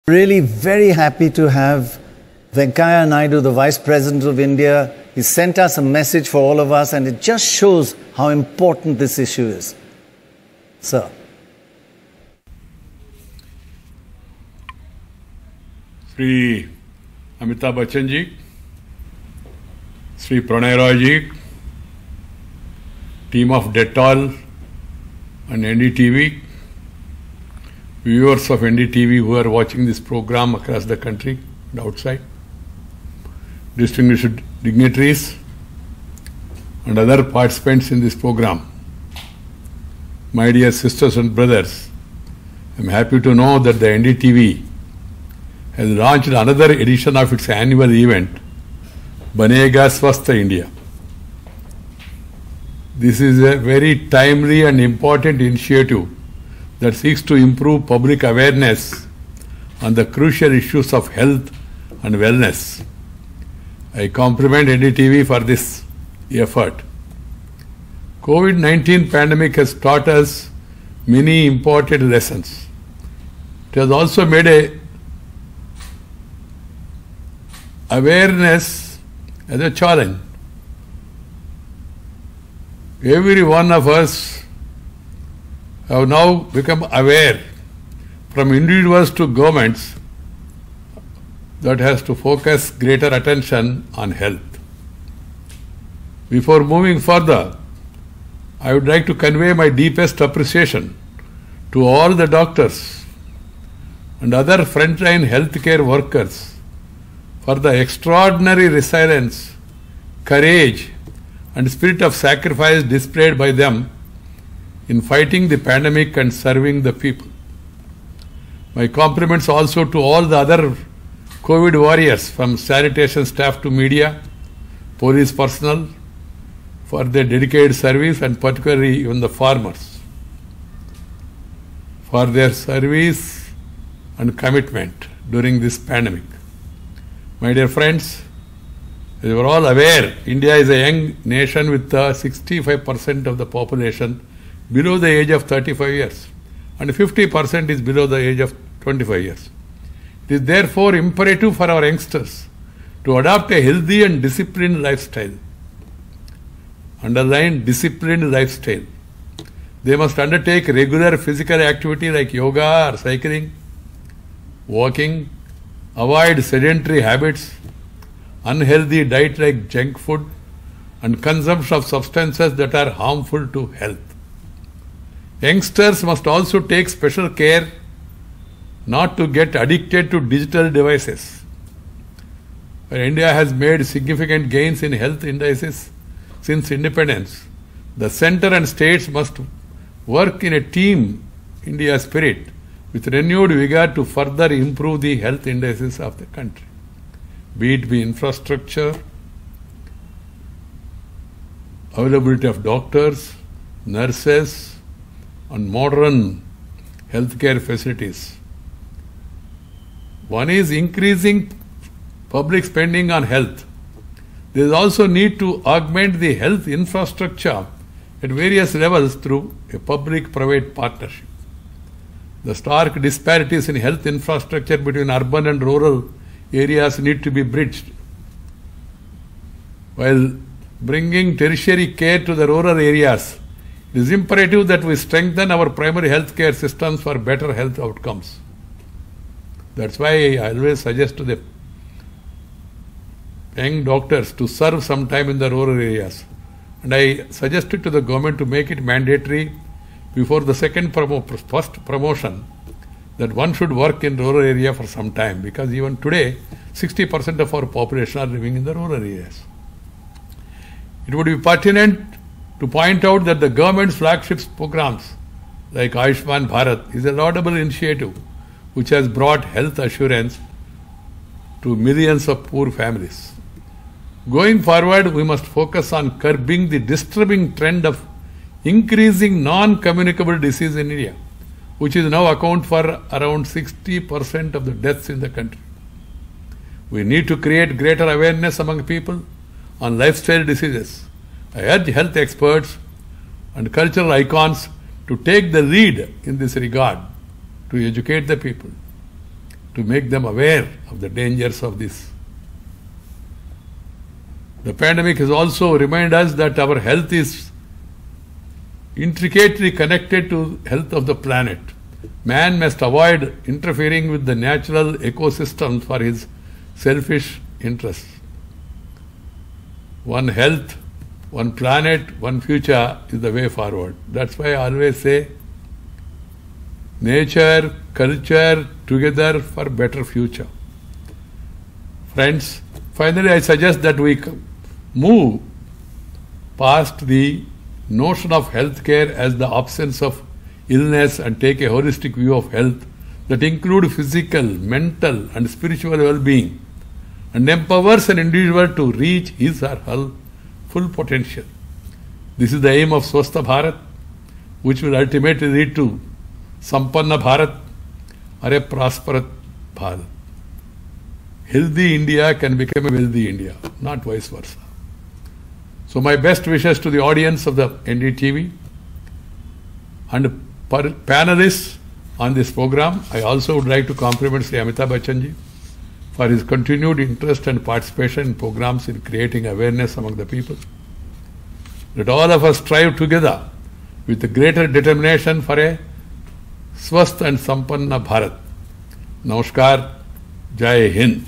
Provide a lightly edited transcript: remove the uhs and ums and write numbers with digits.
Really very happy to have Venkaiah Naidu, the Vice President of India. He sent us a message for all of us, and it just shows how important this issue is. Sir. Sri Amitabh Bachchan ji, Sri Pranay Roy ji, team of Dettol and NDTV, viewers of NDTV who are watching this program across the country and outside, distinguished dignitaries and other participants in this program, my dear sisters and brothers, I am happy to know that the NDTV has launched another edition of its annual event, Banega Swasth India. This is a very timely and important initiative that seeks to improve public awareness on the crucial issues of health and wellness. I compliment NDTV for this effort. COVID-19 pandemic has taught us many important lessons. It has also made a awareness as a challenge. Every one of us have now become aware, from individuals to governments, that has to focus greater attention on health. Before moving further, I would like to convey my deepest appreciation to all the doctors and other frontline healthcare workers for the extraordinary resilience, courage, and spirit of sacrifice displayed by them in fighting the pandemic and serving the people. My compliments also to all the other COVID warriors, from sanitation staff to media, police personnel, for their dedicated service, and particularly even the farmers for their service and commitment during this pandemic. My dear friends, as you are all aware, India is a young nation with 65% of the population below the age of 35 years, and 50% is below the age of 25 years. It is therefore imperative for our youngsters to adopt a healthy and disciplined lifestyle. Underline disciplined lifestyle. They must undertake regular physical activity like yoga or cycling, walking, avoid sedentary habits, unhealthy diet like junk food, and consumption of substances that are harmful to health. Youngsters must also take special care not to get addicted to digital devices. Where India has made significant gains in health indices since independence, the centre and states must work in a team India spirit with renewed vigour to further improve the health indices of the country, be it infrastructure, availability of doctors, nurses, and modern healthcare facilities. One is increasing public spending on health. There is also need to augment the health infrastructure at various levels through a public-private partnership. The stark disparities in health infrastructure between urban and rural areas need to be bridged, while bringing tertiary care to the rural areas. It is imperative that we strengthen our primary health care systems for better health outcomes. That's why I always suggest to the young doctors to serve some time in the rural areas. And I suggested to the government to make it mandatory before the first promotion that one should work in rural area for some time, because even today 60% of our population are living in the rural areas. It would be pertinent to point out that the government's flagship programs like Ayushman Bharat is a laudable initiative which has brought health assurance to millions of poor families. Going forward, we must focus on curbing the disturbing trend of increasing non-communicable disease in India, which is now account for around 60% of the deaths in the country. We need to create greater awareness among people on lifestyle diseases. I urge health experts and cultural icons to take the lead in this regard, to educate the people. to make them aware of the dangers of this. The pandemic has also reminded us that our health is intricately connected to health of the planet. Man must avoid interfering with the natural ecosystem for his selfish interests. One health, one planet, one future is the way forward. That's why I always say, nature, culture, together for better future. Friends, finally I suggest that we move past the notion of healthcare as the absence of illness and take a holistic view of health that includes physical, mental and spiritual well-being and empowers an individual to reach his or her full potential. This is the aim of Swastha Bharat, which will ultimately lead to Sampanna Bharat or a prosperous Bharat. Healthy India can become a wealthy India, not vice versa. So my best wishes to the audience of the NDTV and panelists on this program. I also would like to compliment Sri Amitabh Bachchan ji for his continued interest and participation in programs in creating awareness among the people. Let all of us strive together with a greater determination for a Swasth and Sampanna Bharat. Namaskar, Jai Hind.